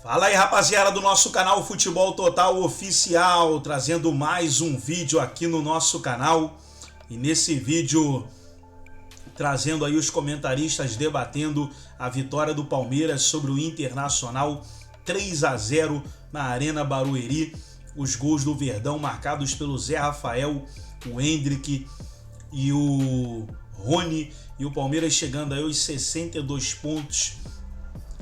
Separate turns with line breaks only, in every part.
Fala aí, rapaziada do nosso canal Futebol Total Oficial, trazendo mais um vídeo aqui no nosso canal. E nesse vídeo, trazendo aí os comentaristas debatendo a vitória do Palmeiras sobre o Internacional 3-0 na Arena Barueri. Os gols do Verdão marcados pelo Zé Rafael, o Hendrick e o Rony. E o Palmeiras chegando aí aos 62 pontos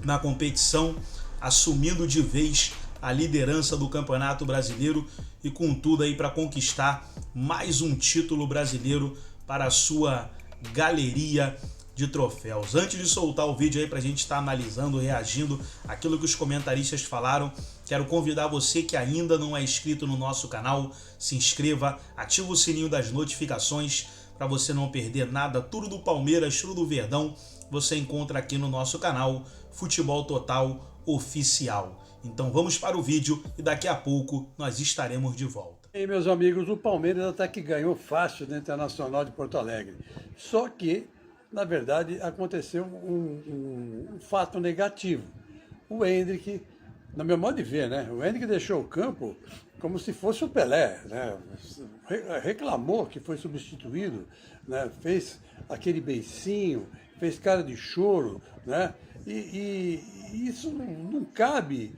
na competição, assumindo de vez a liderança do Campeonato Brasileiro e com tudo aí para conquistar mais um título brasileiro para a sua galeria de troféus. Antes de soltar o vídeo aí para a gente estar analisando, reagindo àquilo que os comentaristas falaram, quero convidar você que ainda não é inscrito no nosso canal, se inscreva, ativa o sininho das notificações para você não perder nada. Tudo do Palmeiras, tudo do Verdão, você encontra aqui no nosso canal Futebol Total Oficial. Então vamos para o vídeo e daqui a pouco nós estaremos de volta.
E aí, meus amigos, o Palmeiras até que ganhou fácil do Internacional de Porto Alegre. Só que, na verdade, aconteceu um fato negativo. O Hendrick, no meu modo de ver, né? O Hendrick deixou o campo como se fosse o Pelé, né? Reclamou que foi substituído, né? Fez aquele beicinho, fez cara de choro, né? E isso não cabe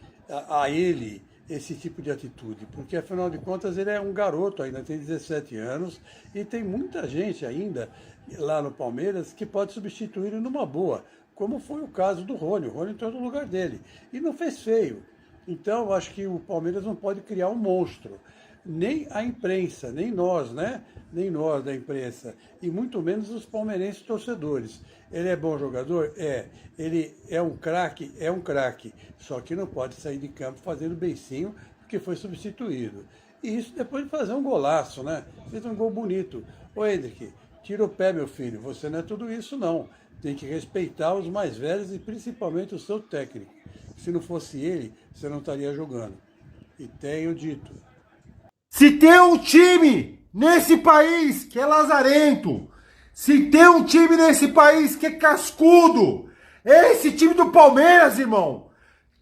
a ele, esse tipo de atitude, porque afinal de contas ele é um garoto, ainda tem 17 anos e tem muita gente ainda lá no Palmeiras que pode substituí-lo numa boa, como foi o caso do Rony. O Rony entrou no lugar dele e não fez feio. Então eu acho que o Palmeiras não pode criar um monstro, nem a imprensa, nem nós, né? Nem nós da imprensa, e muito menos os palmeirenses torcedores. Ele é bom jogador? É. Ele é um craque? É um craque. Só que não pode sair de campo fazendo beicinho, porque foi substituído. E isso depois de fazer um golaço, né? Fez um gol bonito. Ô, Hendrick, tira o pé, meu filho. Você não é tudo isso, não. Tem que respeitar os mais velhos e principalmente o seu técnico. Se não fosse ele, você não estaria jogando. E tenho dito.
Se tem um time nesse país que é lazarento, se tem um time nesse país que é cascudo, é esse time do Palmeiras, irmão.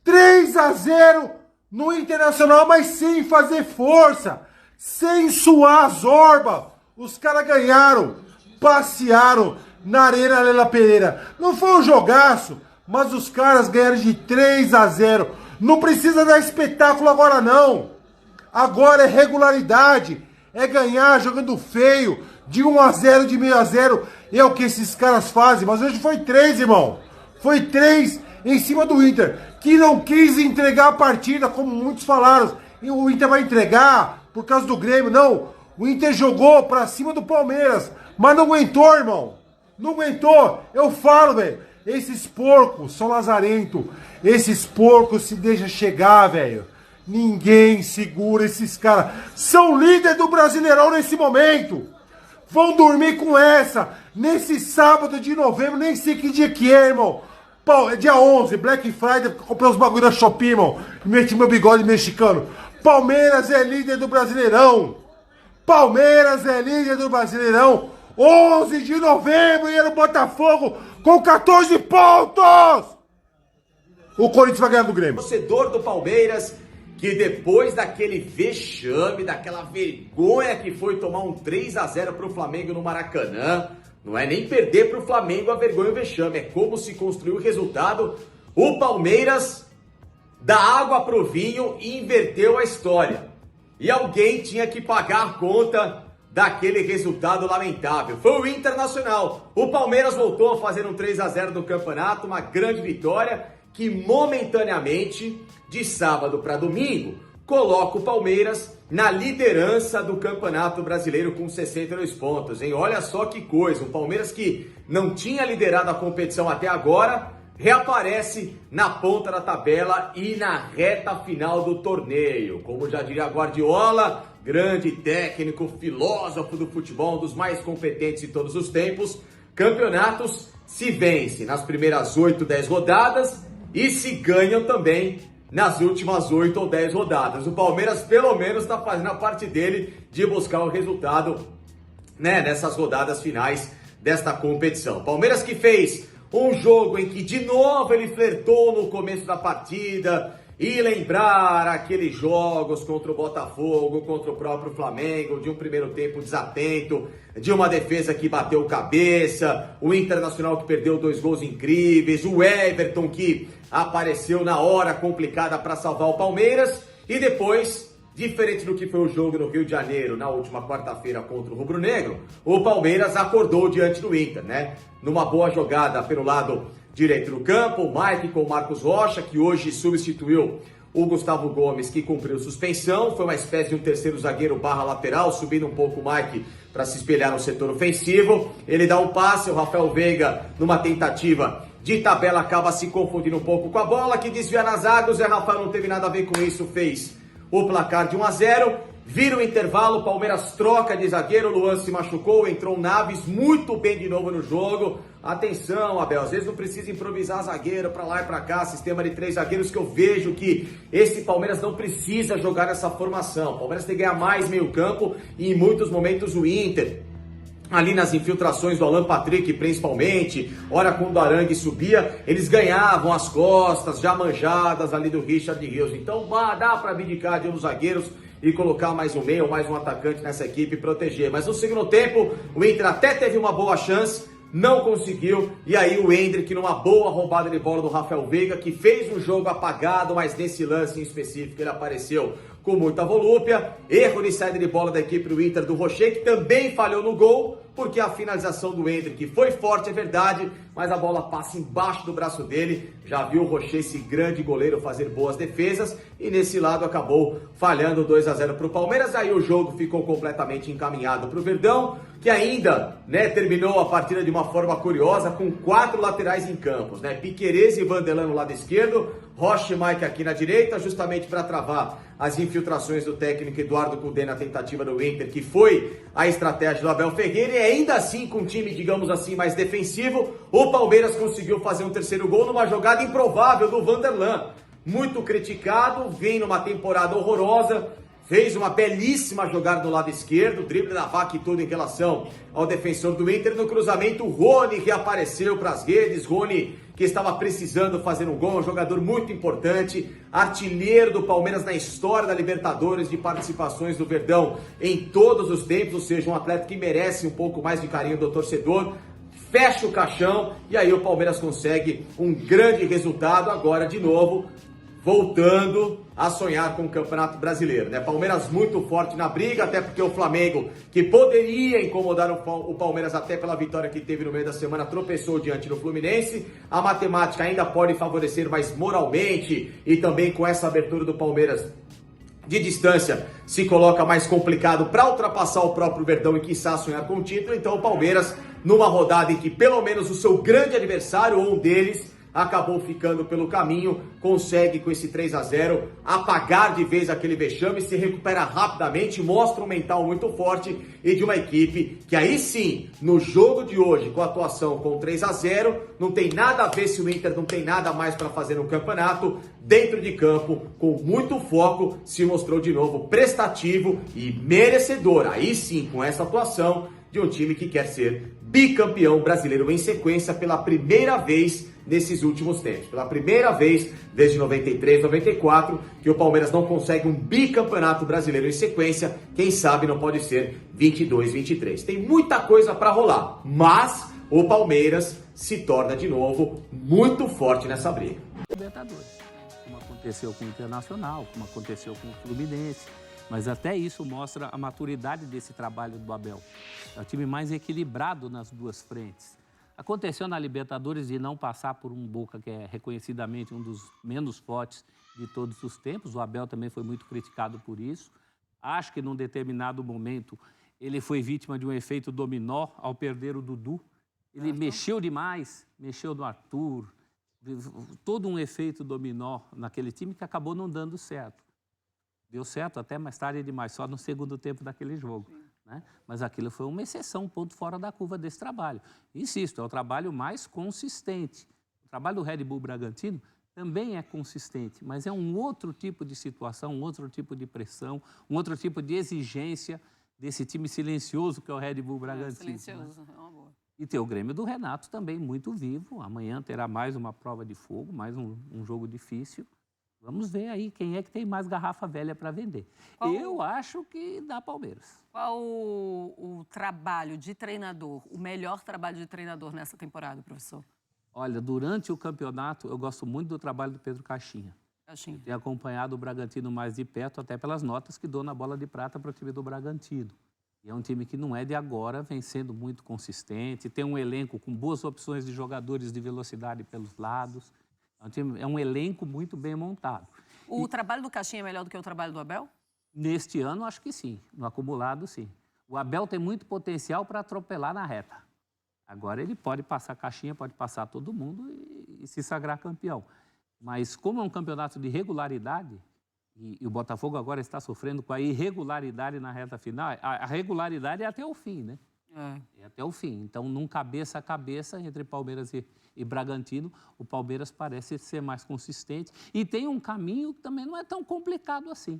3-0 no Internacional, mas sem fazer força, sem suar as orbas. Os caras ganharam, passearam na Arena Lela Pereira. Não foi um jogaço, mas os caras ganharam de 3-0. Não precisa dar espetáculo agora, não. Agora é regularidade, é ganhar jogando feio, de 1-0, de meio a 0, é o que esses caras fazem. Mas hoje foi 3, irmão. Foi 3 em cima do Inter, que não quis entregar a partida, como muitos falaram. E o Inter vai entregar por causa do Grêmio. Não, o Inter jogou pra cima do Palmeiras, mas não aguentou, irmão. Não aguentou. Eu falo, velho, esses porcos são lazarento. Esses porcos se deixam chegar, velho. Ninguém segura esses caras. São líder do Brasileirão nesse momento. Vão dormir com essa. Nesse sábado de novembro, nem sei que dia que é, irmão. É dia 11, Black Friday, comprei os bagulho da Shopee, irmão. Meti meu bigode mexicano. Palmeiras é líder do Brasileirão. Palmeiras é líder do Brasileirão. 11 de novembro, e era o Botafogo com 14 pontos. O Corinthians vai ganhar do Grêmio.
Torcedor do Palmeiras, que depois daquele vexame, daquela vergonha que foi tomar um 3-0 pro Flamengo no Maracanã, não é nem perder pro Flamengo a vergonha e o vexame, é como se construiu o resultado. O Palmeiras dá água pro vinho e inverteu a história. E alguém tinha que pagar a conta daquele resultado lamentável. Foi o Internacional. O Palmeiras voltou a fazer um 3-0 no campeonato, uma grande vitória que momentaneamente, de sábado para domingo, coloca o Palmeiras na liderança do Campeonato Brasileiro com 62 pontos, hein? Olha só que coisa, o Palmeiras que não tinha liderado a competição até agora, reaparece na ponta da tabela e na reta final do torneio. Como já diria Guardiola, grande técnico, filósofo do futebol, um dos mais competentes de todos os tempos, campeonatos se vence nas primeiras 8, 10 rodadas e se ganham também nas últimas 8 ou 10 rodadas. O Palmeiras pelo menos está fazendo a parte dele de buscar o resultado, né, nessas rodadas finais desta competição. Palmeiras que fez um jogo em que de novo ele flertou no começo da partida, e lembrar aqueles jogos contra o Botafogo, contra o próprio Flamengo, de um primeiro tempo desatento, de uma defesa que bateu cabeça, o Internacional que perdeu 2 gols incríveis, o Everton que apareceu na hora complicada para salvar o Palmeiras, e depois, diferente do que foi o jogo no Rio de Janeiro na última quarta-feira contra o Rubro Negro, o Palmeiras acordou diante do Inter, né? Numa boa jogada pelo lado direito do campo, o Mike com o Marcos Rocha, que hoje substituiu o Gustavo Gomes, que cumpriu suspensão. Foi uma espécie de um terceiro zagueiro barra lateral, subindo um pouco o Mike para se espelhar no setor ofensivo. Ele dá um passe, o Rafael Veiga, numa tentativa de tabela, acaba se confundindo um pouco com a bola, que desvia nas zaga. O Zé Rafael não teve nada a ver com isso, fez o placar de 1-0. Vira o intervalo, o Palmeiras troca de zagueiro, o Luan se machucou, entrou o Naves muito bem de novo no jogo. Atenção, Abel, às vezes não precisa improvisar zagueiro para lá e para cá, sistema de 3 zagueiros, que eu vejo que esse Palmeiras não precisa jogar essa formação. O Palmeiras tem que ganhar mais meio campo e em muitos momentos o Inter, ali nas infiltrações do Alan Patrick principalmente, hora quando o Arangue subia, eles ganhavam as costas já manjadas ali do Richard Rios. Então dá para abdicar de um dos zagueiros e colocar mais um meio, mais um atacante nessa equipe e proteger. Mas no segundo tempo, o Inter até teve uma boa chance, não conseguiu, e aí o Endrick, numa boa roubada de bola do Rafael Veiga, que fez um jogo apagado, mas nesse lance em específico ele apareceu com muita volúpia. Erro de saída de bola da equipe do Inter, do Rocher, que também falhou no gol, porque a finalização do Endrick foi forte, é verdade, mas a bola passa embaixo do braço dele. Já viu o Rocher, esse grande goleiro, fazer boas defesas, e nesse lado acabou falhando 2-0 para o Palmeiras. Aí o jogo ficou completamente encaminhado para o Verdão, que ainda, né, terminou a partida de uma forma curiosa, com 4 laterais em campos, né? Piquerez e Vanderlan no lado esquerdo, Rocha e Mike aqui na direita, justamente para travar as infiltrações do técnico Eduardo Cudê na tentativa do Inter, que foi a estratégia do Abel Ferreira. E ainda assim, com um time, digamos assim, mais defensivo, o Palmeiras conseguiu fazer um terceiro gol numa jogada improvável do Vanderlan, muito criticado, vem numa temporada horrorosa, fez uma belíssima jogada do lado esquerdo, drible da vaca e tudo em relação ao defensor do Inter. No cruzamento, o Rony reapareceu para as redes. Rony, que estava precisando fazer um gol, um jogador muito importante, artilheiro do Palmeiras na história da Libertadores, de participações do Verdão em todos os tempos, ou seja, um atleta que merece um pouco mais de carinho do torcedor. Fecha o caixão e aí o Palmeiras consegue um grande resultado, agora de novo voltando a sonhar com o Campeonato Brasileiro, né? Palmeiras muito forte na briga, até porque o Flamengo, que poderia incomodar o Palmeiras até pela vitória que teve no meio da semana, tropeçou diante do Fluminense. A matemática ainda pode favorecer, mas moralmente e também com essa abertura do Palmeiras de distância se coloca mais complicado para ultrapassar o próprio Verdão e quiçá sonhar com o título. Então o Palmeiras, numa rodada em que pelo menos o seu grande adversário, ou um deles, acabou ficando pelo caminho, consegue com esse 3-0 apagar de vez aquele vexame, se recupera rapidamente, mostra um mental muito forte e de uma equipe que aí sim, no jogo de hoje, com a atuação com 3-0, não tem nada a ver se o Inter não tem nada mais para fazer no campeonato, dentro de campo, com muito foco, se mostrou de novo prestativo e merecedor, aí sim, com essa atuação de um time que quer ser bicampeão brasileiro em sequência pela primeira vez nesses últimos tempos. Pela primeira vez desde 93, 94, que o Palmeiras não consegue um bicampeonato brasileiro em sequência. Quem sabe não pode ser 22, 23. Tem muita coisa para rolar, mas o Palmeiras se torna de novo muito forte nessa briga.
Libertadores, como aconteceu com o Internacional, como aconteceu com o Fluminense. Mas até isso mostra a maturidade desse trabalho do Abel. É o time mais equilibrado nas duas frentes. Aconteceu na Libertadores de não passar por um Boca que é reconhecidamente um dos menos fortes de todos os tempos. O Abel também foi muito criticado por isso. Acho que num determinado momento ele foi vítima de um efeito dominó ao perder o Dudu. Ele mexeu demais, mexeu no Arthur, todo um efeito dominó naquele time que acabou não dando certo. Deu certo até mais tarde demais, só no segundo tempo daquele jogo. Né? Mas aquilo foi uma exceção, um ponto fora da curva desse trabalho. Insisto, é o trabalho mais consistente. O trabalho do Red Bull Bragantino também é consistente, mas é um outro tipo de situação, um outro tipo de pressão, um outro tipo de exigência desse time silencioso que é o Red Bull Bragantino.
Silencioso, é uma boa.
E tem o Grêmio do Renato também muito vivo. Amanhã terá mais uma prova de fogo, mais um jogo difícil. Vamos ver aí quem é que tem mais garrafa velha para vender. Eu acho que dá Palmeiras.
Qual o trabalho de treinador, o melhor trabalho de treinador nessa temporada, professor?
Olha, durante o campeonato, eu gosto muito do trabalho do Pedro Caixinha.
Caixinha.
Tenho acompanhado o Bragantino mais de perto, até pelas notas que dou na bola de prata para o time do Bragantino. E é um time que não é de agora, vem sendo muito consistente, tem um elenco com boas opções de jogadores de velocidade pelos lados. É um elenco muito bem montado.
O trabalho do Caixinha é melhor do que o trabalho do Abel?
Neste ano, acho que sim. No acumulado, sim. O Abel tem muito potencial para atropelar na reta. Agora ele pode passar Caixinha, pode passar todo mundo e se sagrar campeão. Mas como é um campeonato de regularidade, e o Botafogo agora está sofrendo com a irregularidade na reta final, a regularidade é até o fim, né? É até o fim. Então, num cabeça a cabeça entre Palmeiras e Bragantino, o Palmeiras parece ser mais consistente. E tem um caminho que também não é tão complicado assim.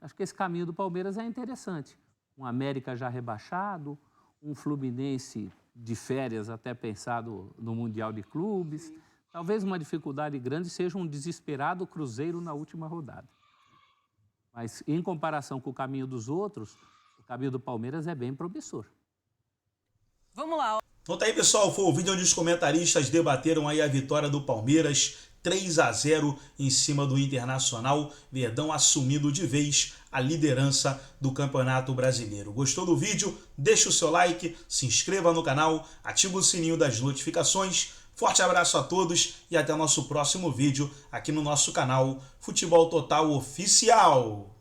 Acho que esse caminho do Palmeiras é interessante. Um América já rebaixado, um Fluminense de férias até pensado no Mundial de Clubes. Talvez uma dificuldade grande seja um desesperado Cruzeiro na última rodada. Mas, em comparação com o caminho dos outros, o caminho do Palmeiras é bem promissor.
Vamos lá.
Então tá aí, pessoal, foi o vídeo onde os comentaristas debateram aí a vitória do Palmeiras, 3-0 em cima do Internacional, Verdão assumindo de vez a liderança do Campeonato Brasileiro. Gostou do vídeo? Deixa o seu like, se inscreva no canal, ativa o sininho das notificações. Forte abraço a todos e até o nosso próximo vídeo aqui no nosso canal Futebol Total Oficial.